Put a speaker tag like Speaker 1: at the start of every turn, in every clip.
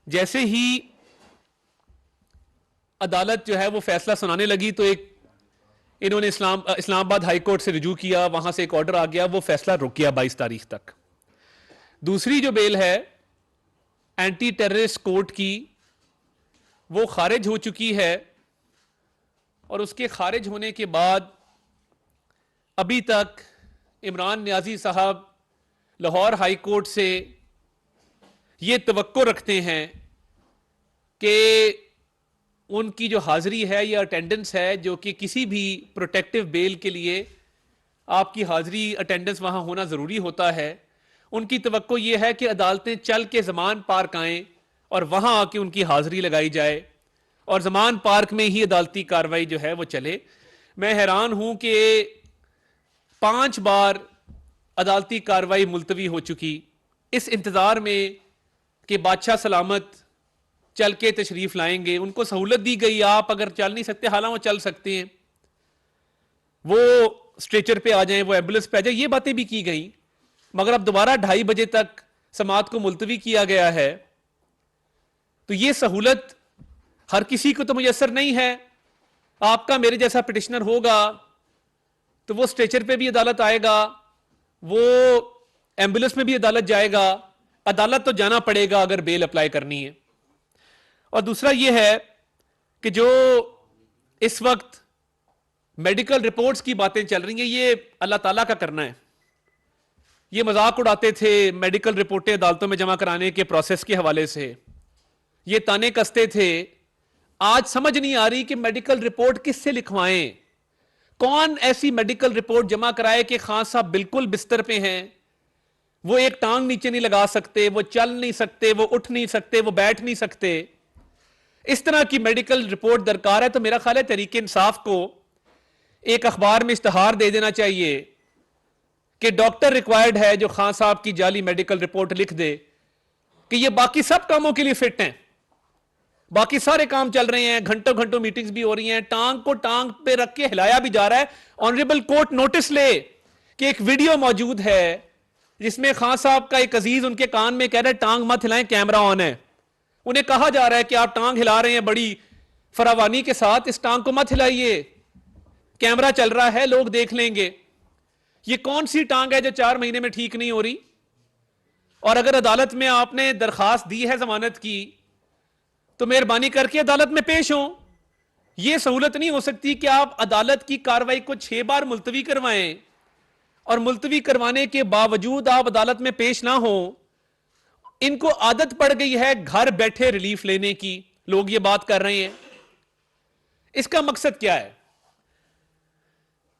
Speaker 1: जैसे ही अदालत जो है वो फैसला सुनाने लगी तो इन्होंने इस्लामाबाद हाई कोर्ट से रिजू किया, वहां से एक ऑर्डर आ गया, वो फैसला रुक गया 22 तारीख तक। दूसरी जो बेल है एंटी टेररिस्ट कोर्ट की, वो खारिज हो चुकी है और उसके खारिज होने के बाद अभी तक इमरान नियाजी साहब लाहौर हाई कोर्ट से ये तवक्को रखते हैं कि उनकी जो हाजिरी है या अटेंडेंस है, जो कि किसी भी प्रोटेक्टिव बेल के लिए आपकी हाजिरी अटेंडेंस वहां होना जरूरी होता है, उनकी तवक्को ये है कि अदालतें चल के जमान पार्क आएं और वहां आके उनकी हाजिरी लगाई जाए और जमान पार्क में ही अदालती कार्रवाई जो है वो चले। मैं हैरान हूं कि 5 बार अदालती कार्रवाई मुलतवी हो चुकी, इस इंतजार में कि बादशाह सलामत चल के तशरीफ लाएंगे। उनको सहूलत दी गई, आप अगर चल नहीं सकते, हालांकि वो चल सकते हैं, वो स्ट्रेचर पे आ जाएं, वो एम्बुलेंस पे आ जाए, ये बातें भी की गई। मगर अब दोबारा 2:30 बजे तक समाअत को मुलतवी किया गया है, तो ये सहूलत हर किसी को तो मुयसर नहीं है। आपका मेरे जैसा पिटिशनर होगा तो वो स्ट्रेचर पे भी अदालत आएगा, वो एम्बुलेंस में भी अदालत जाएगा, अदालत तो जाना पड़ेगा अगर बेल अप्लाई करनी है। और दूसरा ये है कि जो इस वक्त मेडिकल रिपोर्ट्स की बातें चल रही हैं, ये अल्लाह ताला का करना है। ये मजाक उड़ाते थे मेडिकल रिपोर्टें अदालतों में जमा कराने के प्रोसेस के हवाले से, ये ताने कसते थे। आज समझ नहीं आ रही कि मेडिकल रिपोर्ट किससे लिखवाएं, कौन ऐसी मेडिकल रिपोर्ट जमा कराए कि खान साहब बिल्कुल बिस्तर पे हैं, वो एक टांग नीचे नहीं लगा सकते, वो चल नहीं सकते, वो उठ नहीं सकते, वो बैठ नहीं सकते। इस तरह की मेडिकल रिपोर्ट दरकार है। तो मेरा ख्याल है तहरीक इंसाफ को एक अखबार में इश्तहार दे देना चाहिए कि डॉक्टर रिक्वायर्ड है जो खान साहब की जाली मेडिकल रिपोर्ट लिख दे कि ये बाकी सब कामों के लिए फिट हैं, बाकी सारे काम चल रहे हैं, घंटों घंटों मीटिंग्स भी हो रही हैं, टांग को टांग पे रख के हिलाया भी जा रहा है। ऑनरेबल कोर्ट नोटिस ले कि एक वीडियो मौजूद है जिसमें खान साहब का एक अजीज उनके कान में कह रहा है टांग मत हिलाएं, कैमरा ऑन है। उन्हें कहा जा रहा है कि आप टांग हिला रहे हैं बड़ी फरावानी के साथ, इस टांग को मत हिलाइए, कैमरा चल रहा है, लोग देख लेंगे। ये कौन सी टांग है जो 4 महीने में ठीक नहीं हो रही? और अगर अदालत में आपने दरखास्त दी है जमानत की तो मेहरबानी करके अदालत में पेश हो। यह सहूलत नहीं हो सकती कि आप अदालत की कार्रवाई को 6 बार मुलतवी करवाएं और मुलतवी करवाने के बावजूद आप अदालत में पेश ना हो। इनको आदत पड़ गई है घर बैठे रिलीफ लेने की, लोग ये बात कर रहे हैं। इसका मकसद क्या है?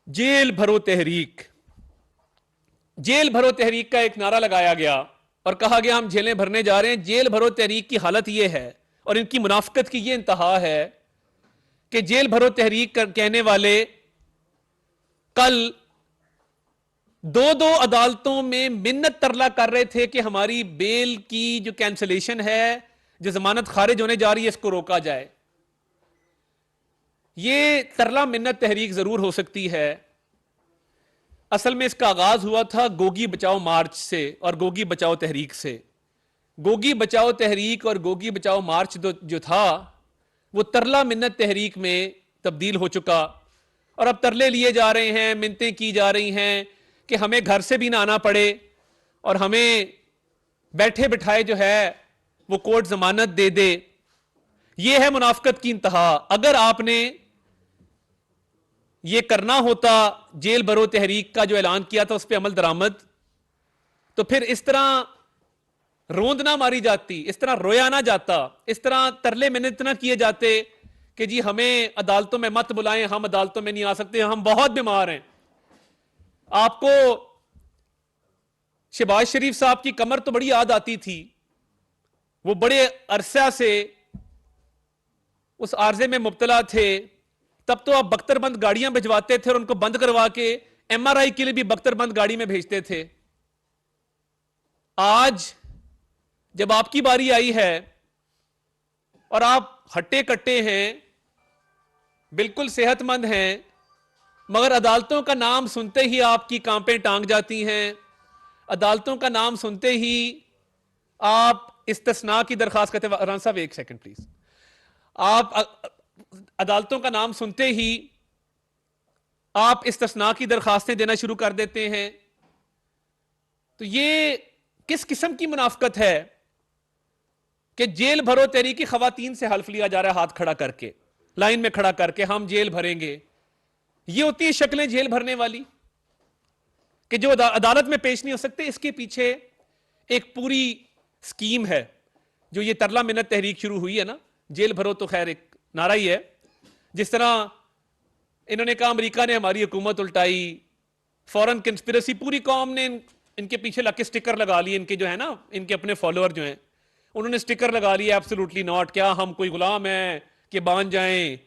Speaker 1: जेल भरो तहरीक। जेल भरो तहरीक का एक नारा लगाया गया और कहा गया हम जेलें भरने जा रहे हैं। जेल भरो तहरीक की हालत यह है और इनकी मुनाफिकत की यह इंतहा है कि जेल भरो तहरीक कहने वाले कल 2-2 अदालतों में मिन्नत तरला कर रहे थे कि हमारी बेल की जो कैंसलेशन है, जो जमानत खारिज होने जा रही है, इसको रोका जाए। यह तरला मिन्नत तहरीक जरूर हो सकती है। असल में इसका आगाज हुआ था गोगी बचाओ मार्च से और गोगी बचाओ तहरीक से। गोगी बचाओ तहरीक और गोगी बचाओ मार्च जो था वो तरला मिन्नत तहरीक में तब्दील हो चुका और अब तरले लिए जा रहे हैं, मिन्नतें की जा रही हैं कि हमें घर से भी ना आना पड़े और हमें बैठे बिठाए जो है वो कोर्ट जमानत दे दे। ये है मुनाफिकत की इंतहा। अगर आपने ये करना होता, जेल भरो तहरीक का जो ऐलान किया था उस पर अमल दरामद, तो फिर इस तरह रोंद ना मारी जाती, इस तरह रोया ना जाता, इस तरह तरले मिन्नत ना किए जाते कि जी हमें अदालतों में मत बुलाएं, हम अदालतों में नहीं आ सकते, हम बहुत बीमार हैं। आपको शहबाज शरीफ साहब की कमर तो बड़ी याद आती थी, वो बड़े अरसा से उस आर्जे में मुब्तला थे। तब तो आप बख्तरबंद गाड़ियां भिजवाते थे और उनको बंद करवा के MRI के लिए भी बख्तरबंद गाड़ी में भेजते थे। आज जब आपकी बारी आई है और आप हट्टे कट्टे हैं, बिल्कुल सेहतमंद हैं, मगर अदालतों का नाम सुनते ही आपकी कांपें टांग जाती हैं, अदालतों का नाम सुनते ही आप इस्तिस्ना की दरखास्त करते हैं। राना साहब एक सेकंड प्लीज। आप अदालतों का नाम सुनते ही आप इस्तिस्ना की दरखास्तें देना शुरू कर देते हैं, तो ये किस किस्म की मुनाफकत है कि जेल भरो तहरीकी खवातीन से हल्फ लिया जा रहा है, हाथ खड़ा करके, लाइन में खड़ा करके हम जेल भरेंगे। ये होती है शक्लें जेल भरने वाली कि जो अदालत में पेश नहीं हो सकते। इसके पीछे एक पूरी स्कीम है। जो ये तरला मिन्नत तहरीक शुरू हुई है ना, जेल भरो तो खैर एक नारा ही है। जिस तरह इन्होंने कहा अमेरिका ने हमारी हुकूमत उल्टाई, फॉरेन कंस्पिरेसी, पूरी कौम ने इनके पीछे लग के स्टिकर लगा लिए। इनके जो है ना, इनके अपने फॉलोअर जो हैं, उन्होंने स्टिकर लगा लिए एब्सोल्युटली नॉट, क्या हम कोई गुलाम हैं कि बांध जाएं।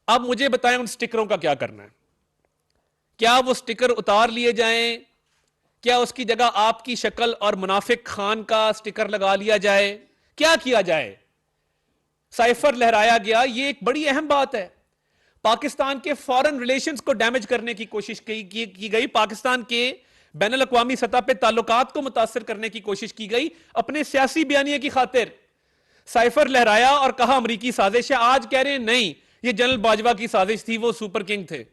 Speaker 1: अब मुझे बताएं उन स्टिकरों का क्या करना है। क्या वो स्टिकर उतार लिए जाएं? क्या उसकी जगह आपकी शक्ल और मुनाफिक खान का स्टिकर लगा लिया जाए? क्या किया जाए? साइफर लहराया गया, ये एक बड़ी अहम बात है। पाकिस्तान के फॉरेन रिलेशंस को डैमेज करने की कोशिश की गई। पाकिस्तान के बैनुल अक़वामी सतह पे ताल्लुकात को मुतासर करने की कोशिश की गई अपने सियासी बयानिए की खातिर। साइफर लहराया और कहा अमरीकी साजिश है। आज कह रहे हैं नहीं, ये जनरल बाजवा की साजिश थी, वो सुपर किंग थे।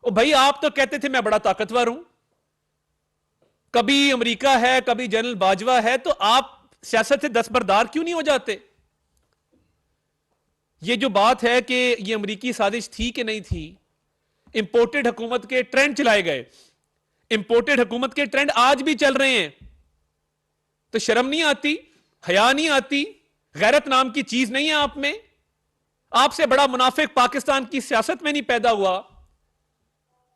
Speaker 1: ओ भाई, आप तो कहते थे मैं बड़ा ताकतवर हूं, कभी अमेरिका है कभी जनरल बाजवा है, तो आप सियासत से दस्तबरदार क्यों नहीं हो जाते? ये जो बात है कि ये अमेरिकी साजिश थी कि नहीं थी, इंपोर्टेड हुकूमत के ट्रेंड चलाए गए, इंपोर्टेड हुकूमत के ट्रेंड आज भी चल रहे हैं, तो शर्म नहीं आती, हया नहीं आती, गैरत नाम की चीज नहीं है आप में? आपसे बड़ा मुनाफिक पाकिस्तान की सियासत में नहीं पैदा हुआ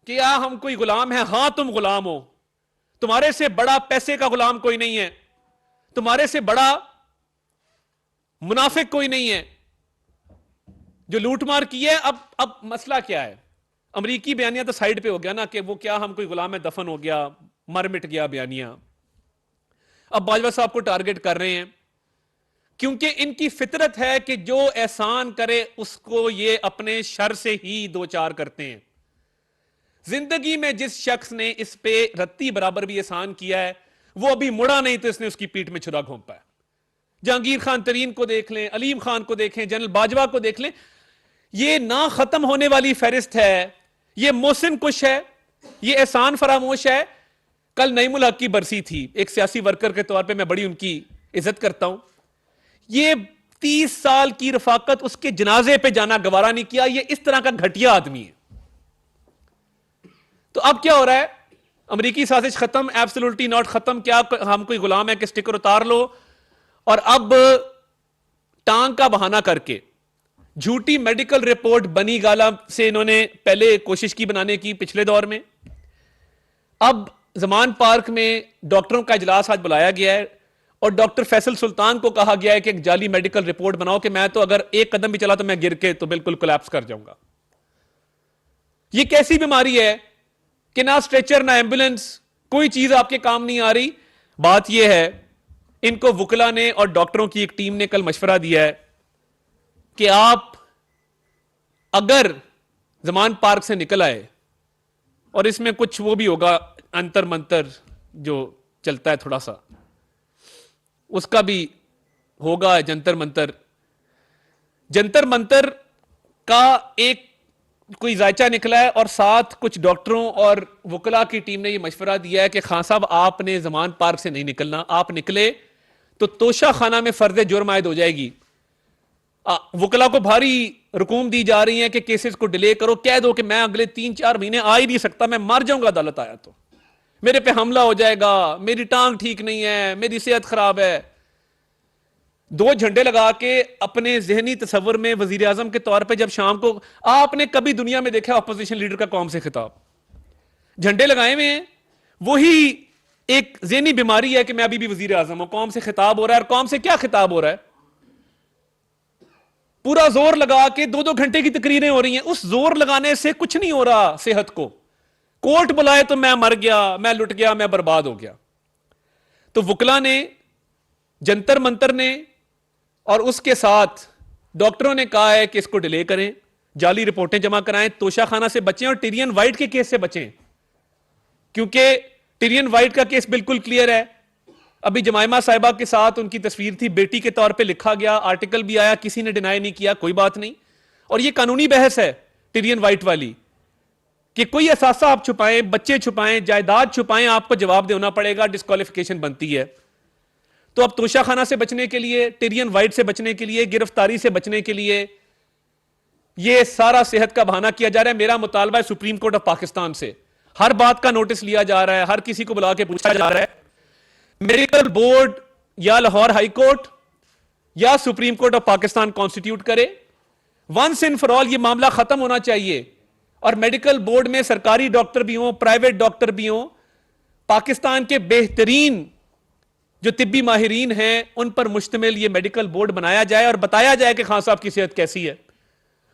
Speaker 1: कि या हम कोई गुलाम है। हां, तुम गुलाम हो, तुम्हारे से बड़ा पैसे का गुलाम कोई नहीं है, तुम्हारे से बड़ा मुनाफिक कोई नहीं है जो लूटमार की है। अब मसला क्या है? अमरीकी बयानिया तो साइड पे हो गया ना, कि वो क्या हम कोई गुलाम है, दफन हो गया, मर मिट गया बयानिया। अब बाजवा साहब को टारगेट कर रहे हैं क्योंकि इनकी फितरत है कि जो एहसान करे उसको ये अपने शर से ही दो चार करते हैं। जिंदगी में जिस शख्स ने इस पे रत्ती बराबर भी एहसान किया है, वो अभी मुड़ा नहीं तो इसने उसकी पीठ में छुरा घोंपा है। जहांगीर खान तरीन को देख लें, अलीम खान को देखें, जनरल बाजवा को देख लें। ये ना खत्म होने वाली फहरिस्त है। ये मोहसिन कुश है, ये एहसान फरामोश है। कल नईमुल हक की बरसी थी, एक सियासी वर्कर के तौर पे मैं बड़ी उनकी इज्जत करता हूं। ये 30 साल की रफाकत, उसके जनाजे पे जाना गवारा नहीं किया। ये इस तरह का घटिया आदमी है। तो अब क्या हो रहा है? अमेरिकी साजिश खत्म, एब्सोल्युटली नॉट खत्म। क्या हम कोई गुलाम है कि स्टिकर उतार लो? और अब टांग का बहाना करके झूठी मेडिकल रिपोर्ट बनी गाला से इन्होंने पहले कोशिश की बनाने की पिछले दौर में। अब जमान पार्क में डॉक्टरों का इजलास आज बुलाया गया है और डॉक्टर फैसल सुल्तान को कहा गया है कि एक जाली मेडिकल रिपोर्ट बनाओ कि मैं तो अगर एक कदम भी चला तो मैं गिर के तो बिल्कुल कोलैप्स कर जाऊंगा। यह कैसी बीमारी है कि ना स्ट्रेचर ना एम्बुलेंस, कोई चीज आपके काम नहीं आ रही। बात यह है, इनको वुकला ने और डॉक्टरों की एक टीम ने कल मशवरा दिया है कि आप अगर जमान पार्क से निकल आए, और इसमें कुछ वो भी होगा अंतर मंतर जो चलता है थोड़ा सा, उसका भी होगा जंतर मंतर। जंतर मंतर का एक कोई जायचा निकला है और साथ कुछ डॉक्टरों और वुकला की टीम ने यह मशवरा दिया है कि खान साहब आपने जमान पार्क से नहीं निकलना, आप निकले तो तोशा खाना में फर्ज जुर्म आयद हो जाएगी। वुकला को भारी रकूम दी जा रही है कि केसेस को डिले करो, कह दो कि मैं अगले 3-4 महीने आ ही नहीं सकता, मैं मर जाऊंगा अदालत आया तो, मेरे पे हमला हो जाएगा, मेरी टांग ठीक नहीं है, मेरी सेहत खराब है। 2 झंडे लगा के अपने जहनी तस्वर में वजीर आजम के तौर पे जब शाम को, आपने कभी दुनिया में देखा अपोजिशन लीडर का कौम से खिताब? झंडे लगाए हुए हैं। वही एक जहनी बीमारी है कि मैं अभी भी वजीर आजम हूं, कौम से खिताब हो रहा है। और कौम से क्या खिताब हो रहा है? पूरा जोर लगा के 2-2 घंटे की तकरीरें हो रही हैं। उस जोर लगाने से कुछ नहीं हो रहा सेहत को। कोर्ट बुलाए तो मैं मर गया, मैं लुट गया, मैं बर्बाद हो गया। तो वुकला ने, जंतर मंतर ने और उसके साथ डॉक्टरों ने कहा है कि इसको डिले करें, जाली रिपोर्टें जमा कराएं, तोशाखाना से बचें और टिरियन वाइट के केस से बचें, क्योंकि टिरियन वाइट का केस बिल्कुल क्लियर है। अभी जमाइमा साहिबा के साथ उनकी तस्वीर थी, बेटी के तौर पे लिखा गया, आर्टिकल भी आया, किसी ने डिनाई नहीं किया, कोई बात नहीं। और ये कानूनी बहस है टिरियन वाइट वाली कि कोई असासा आप छुपाएं, बच्चे छुपाएं, जायदाद छुपाएं, आपको जवाब देना पड़ेगा, डिस्क्वालिफिकेशन बनती है। तो अब तोशाखाना से बचने के लिए, टिरियन वाइट से बचने के लिए, गिरफ्तारी से बचने के लिए यह सारा सेहत का बहाना किया जा रहा है। मेरा मुतालबा है सुप्रीम कोर्ट ऑफ पाकिस्तान से, हर बात का नोटिस लिया जा रहा है, हर किसी को बुला के पूछा जा रहा है, मेडिकल बोर्ड या लाहौर हाई कोर्ट या supreme court of Pakistan constitute करे, वंस एंड फॉर ऑल ये मामला खत्म होना चाहिए। और मेडिकल बोर्ड में सरकारी डॉक्टर भी हों, प्राइवेट डॉक्टर भी हों, पाकिस्तान के बेहतरीन जो तिब्बी माहिरीन हैं उन पर मुश्तमिल ये मेडिकल बोर्ड बनाया जाए और बताया जाए कि खान साहब की सेहत कैसी है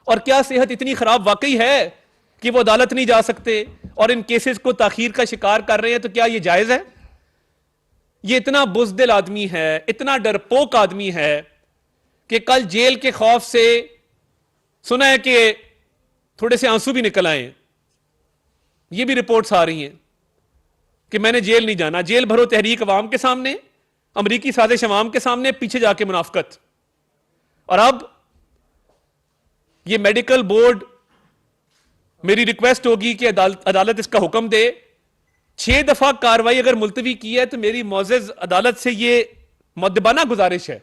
Speaker 1: और क्या सेहत इतनी खराब वाकई है कि वो अदालत नहीं जा सकते और इन केसेस को ताखीर का शिकार कर रहे हैं। तो क्या ये जायज है? ये इतना बुज़दिल आदमी है, इतना डरपोक आदमी है कि कल जेल के खौफ से सुना है कि थोड़े से आंसू भी निकल आए। ये भी रिपोर्ट्स आ रही हैं कि मैंने जेल नहीं जाना। जेल भरो तहरीक अवाम के सामने, अमरीकी साजिश अवाम के सामने, पीछे जाके मुनाफकत। और अब ये मेडिकल बोर्ड, मेरी रिक्वेस्ट होगी कि अदालत इसका हुक्म दे। 6 दफा कार्रवाई अगर मुलतवी की है तो मेरी मोअज़्ज़ज़ अदालत से ये मुद्दबाना गुजारिश है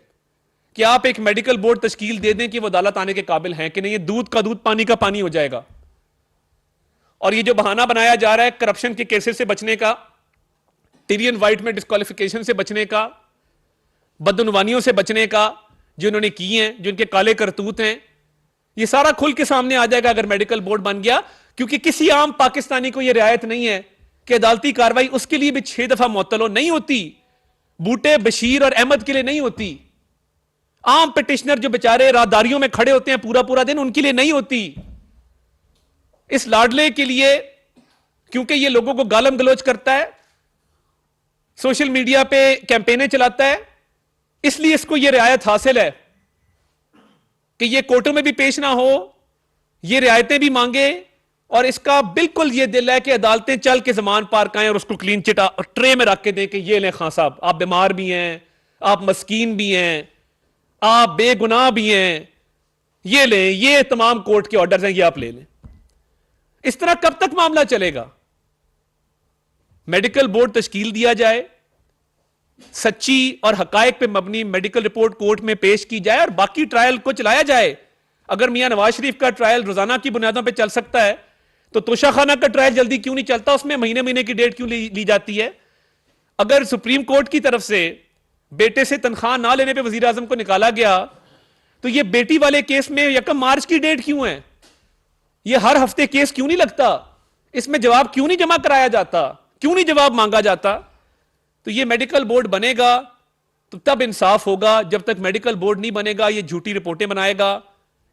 Speaker 1: कि आप एक मेडिकल बोर्ड तश्कील दे दें कि वो अदालत आने के काबिल हैं कि नहीं। ये दूध का दूध, पानी का पानी हो जाएगा। और ये जो बहाना बनाया जा रहा है करप्शन के केसेस से बचने का, टिरियन वाइट में डिस्क्वालिफिकेशन से बचने का, बदउनवानियों से बचने का, जो उन्होंने की हैं, जो इनके काले करतूत हैं, ये सारा खुल के सामने आ जाएगा अगर मेडिकल बोर्ड बन गया। क्योंकि किसी आम पाकिस्तानी को यह रियायत नहीं है कि अदालती कार्रवाई उसके लिए भी 6 दफा मुअत्तल नहीं होती, बूटे, बशीर और अहमद के लिए नहीं होती। आम पिटिशनर जो बेचारे राहदारियों में खड़े होते हैं पूरा पूरा दिन, उनके लिए नहीं होती। इस लाडले के लिए, क्योंकि ये लोगों को गालम गलोच करता है, सोशल मीडिया पे कैंपेनें चलाता है, इसलिए इसको यह रियायत हासिल है कि ये कोर्टों में भी पेश ना हो, ये रियायतें भी मांगे। और इसका बिल्कुल ये दिल है कि अदालतें चल के जमान पार काएं और उसको क्लीन चिट ट्रे में रख के दें कि ये लें खान साहब, आप बीमार भी हैं, आप मस्कीन भी हैं, आप बेगुनाह भी हैं, ये लें, ये तमाम कोर्ट के ऑर्डर्स हैं, ये आप ले लें। इस तरह कब तक मामला चलेगा? मेडिकल बोर्ड तश्कील दिया जाए, सच्ची और हकायक पे मबनी मेडिकल रिपोर्ट कोर्ट में पेश की जाए और बाकी ट्रायल को चलाया जाए। अगर मियां नवाज शरीफ का ट्रायल रोजाना की बुनियादों पे चल सकता है तो तोशाखाना का ट्रायल जल्दी क्यों नहीं चलता? उसमें महीने महीने की डेट क्यों ली जाती है? अगर सुप्रीम कोर्ट की तरफ से बेटे से तनख्वाह ना लेने पे वजीर आजम को निकाला गया तो ये बेटी वाले केस में 1 मार्च की डेट क्यों है? ये हर हफ्ते केस क्यों नहीं लगता? इसमें जवाब क्यों नहीं जमा कराया जाता? क्यों नहीं जवाब मांगा जाता? तो ये मेडिकल बोर्ड बनेगा तो तब इंसाफ होगा। जब तक मेडिकल बोर्ड नहीं बनेगा ये झूठी रिपोर्टें बनाएगा,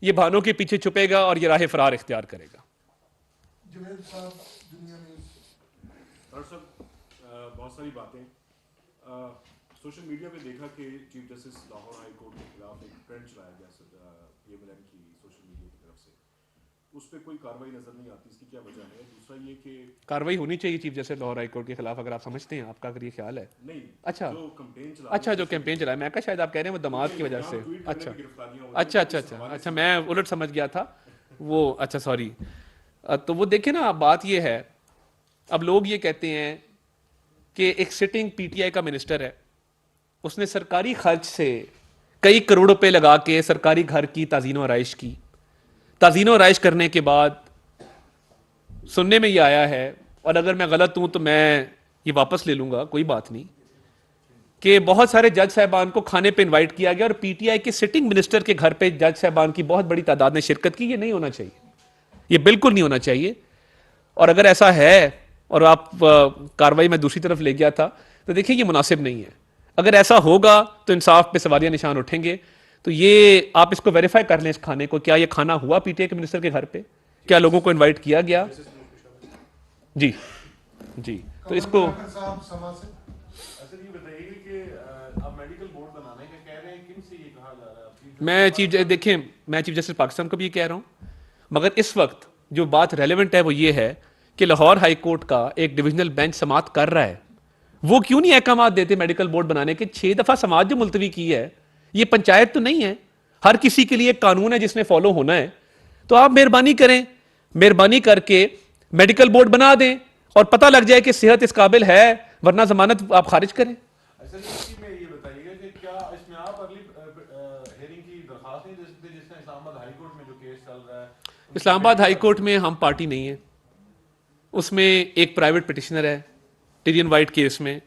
Speaker 1: ये बहानों के पीछे छुपेगा और ये राह फरार इख्तियार करेगा।
Speaker 2: जुनैद साहब, दुनिया में
Speaker 3: बहुत सारी बातें सोशल मीडिया पे देखा कि chief justice Lahore high court के खिलाफ एक ट्रेंड चलाया गया PMLN की सोशल मीडिया की तरफ से, उस पर कोई कार्रवाई नजर नहीं आती, इसकी क्या वजह है? दूसरा ये कि
Speaker 1: कार्रवाई होनी चाहिए chief justice Lahore high court के खिलाफ, अगर आप समझते हैं, आपका अगर ये ख्याल है।
Speaker 3: नहीं,
Speaker 1: अच्छा,
Speaker 3: जो कैंपेन चला,
Speaker 1: अच्छा, जो कैंपेन चलाया, मैं कहा शायद आप कह रहे हैं वो दमाद की वजह से। अच्छा अच्छा अच्छा अच्छा अच्छा, मैं उलट समझ गया था वो। अच्छा, सॉरी। तो वो देखे ना, बात ये है, अब लोग ये कहते हैं कि एक सिटिंग PTI का मिनिस्टर है, उसने सरकारी खर्च से कई करोड़ रुपए लगा के सरकारी घर की ताज़ीनो आराइश की। ताज़ीनो आराइश करने के बाद सुनने में ये आया है, और अगर मैं गलत हूं तो मैं ये वापस ले लूंगा, कोई बात नहीं, कि बहुत सारे जज साहबान को खाने पे इनवाइट किया गया और PTI के सिटिंग मिनिस्टर के घर पे जज साहबान की बहुत बड़ी तादाद ने शिरकत की। ये नहीं होना चाहिए, ये बिल्कुल नहीं होना चाहिए। और अगर ऐसा है और आप कार्रवाई में दूसरी तरफ ले गया था तो देखिए ये मुनासिब नहीं है। अगर ऐसा होगा तो इंसाफ पे सवालिया निशान उठेंगे। तो ये आप इसको वेरीफाई कर लें, इस खाने को, क्या ये खाना हुआ PTI के मिनिस्टर के घर पे? क्या लोगों को इनवाइट किया गया? जी जी। तो इसको
Speaker 2: साहब समा से
Speaker 3: अच्छा ये बताइए कि आप मेडिकल बोर्ड बनाने का कह रहे हैं, किन से ये कहा जा रहा है?
Speaker 1: मैं चीफ जस्टिस पाकिस्तान को भी ये कह रहा हूं, मगर इस वक्त जो बात रेलेवेंट है वो ये है कि लाहौर हाई कोर्ट का एक डिविजनल बेंच समाअत कर रहा है वो क्यों नहीं अहकाम देते मेडिकल बोर्ड बनाने के? 6 दफा समाज जो मुलतवी की है, ये पंचायत तो नहीं है, हर किसी के लिए एक कानून है जिसने फॉलो होना है। तो आप मेहरबानी करें, मेहरबानी करके मेडिकल बोर्ड बना दें और पता लग जाए कि सेहत इस काबिल है, वरना जमानत आप खारिज करें।
Speaker 4: अच्छा जी, इसी में ये बताइएगा कि क्या इसमें आप अर्ली हेयरिंग की दरखास्त नहीं दे सकते, जिसमें इस्लामाबाद हाई कोर्ट में जो केस चल रहा है?
Speaker 1: इस्लामाबाद हाई कोर्ट में हम पार्टी नहीं है, उसमें एक प्राइवेट पिटिशनर है टिरियन वाइट केस में।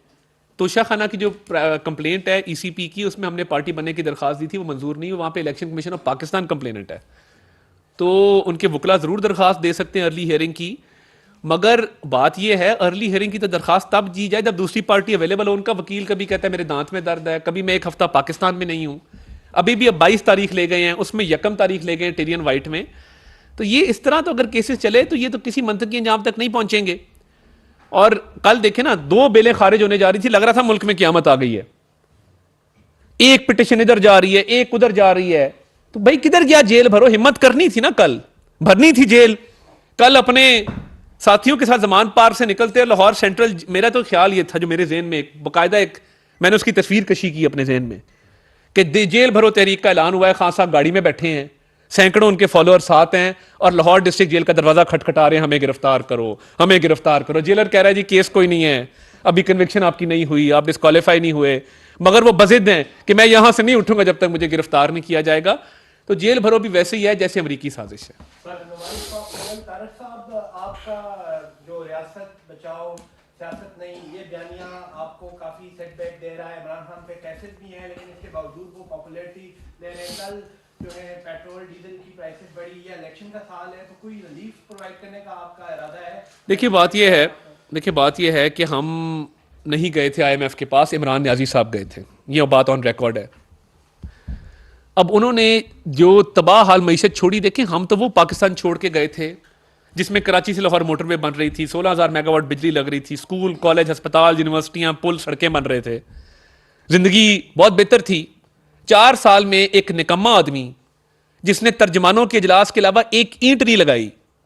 Speaker 1: तोशा खाना की जो कंप्लेंट है ईसीपी की, उसमें हमने पार्टी बनने की दरखास्त दी थी, वो मंजूर नहीं हुई। वहाँ पे election commission of Pakistan complainant है, तो उनके वकला ज़रूर दरखास्त दे सकते हैं अर्ली हियरिंग की। मगर बात यह है, अर्ली हियरिंग की तो दरखास्त तब दी जाए जब दूसरी पार्टी अवेलेबल हो। उनका वकील कभी कहता है मेरे दांत में दर्द है, कभी मैं एक हफ्ता पाकिस्तान में नहीं हूँ। अभी भी अब 22 तारीख ले गए हैं, उसमें 1 तारीख ले गए हैं टिरियन वाइट में। तो ये इस तरह तो अगर केसेस चले तो ये तो किसी मंतकी अंजाम तक नहीं पहुंचेंगे। और कल देखे ना, 2 बेलें खारिज होने जा रही थी, लग रहा था मुल्क में क़यामत आ गई है। एक पिटिशन इधर जा रही है, एक उधर जा रही है, तो भाई किधर गया? जेल भरो, हिम्मत करनी थी ना, कल भरनी थी जेल। कल अपने साथियों के साथ जमान पार्क से निकलते लाहौर सेंट्रल, मेरा तो ख्याल ये था, जो मेरे जहन में बाकायदा एक मैंने उसकी तस्वीर कशी की अपने जहन में, कि जेल भरो तहरीक का ऐलान हुआ है, खान साहब गाड़ी में बैठे हैं, सैकड़ों उनके फॉलोअर साथ हैं, और लाहौर डिस्ट्रिक्ट जेल का दरवाजा खटखटा रहे हैं, हमें गिरफ्तार करो, हमें गिरफ्तार करो। जेलर कह रहा है जी केस कोई नहीं है, अभी कन्विक्शन आपकी नहीं हुई, आप डिस्क्वालीफाई नहीं हुए, मगर वो बजिद हैं कि मैं यहां से नहीं उठूंगा जब तक मुझे गिरफ्तार नहीं किया जाएगा। तो जेल भरो भी वैसे ही है जैसे अमरीकी साजिश है।
Speaker 5: तारक साहब, आपका जो रियासत बचाओ सियासत नहीं, ये बयानिया आपको काफी सेटबैक दे रहा है। इमरान खान पे कैसेस भी हैं, लेकिन इसके बावजूद वो पॉपुलैरिटी ले रहे हैं। कल जो है पेट्रोल डीजल की प्राइसेस बढ़ी, ये इलेक्शन का साल है, तो कोई रिलीफ प्रोवाइड करने का आपका इरादा है?
Speaker 1: देखिए बात यह है कि हम नहीं गए थे IMF के पास, इमरान न्याजी साहब गए थे, ये बात ऑन रिकॉर्ड है। अब उन्होंने जो तबाह हाल मईशत छोड़ी, देखें हम तो वो पाकिस्तान छोड़ के गए थे जिसमें कराची से लाहौर मोटरवे बन रही थी, 16,000 मेगावाट बिजली लग रही थी, स्कूल कॉलेज अस्पताल यूनिवर्सिटियां पुल सड़कें बन रहे थे, जिंदगी बहुत बेहतर थी। 4 साल में एक निकम्मा आदमी जिसने तर्जमानों के इजलास के अलावा एक ईंट नहीं लगाई,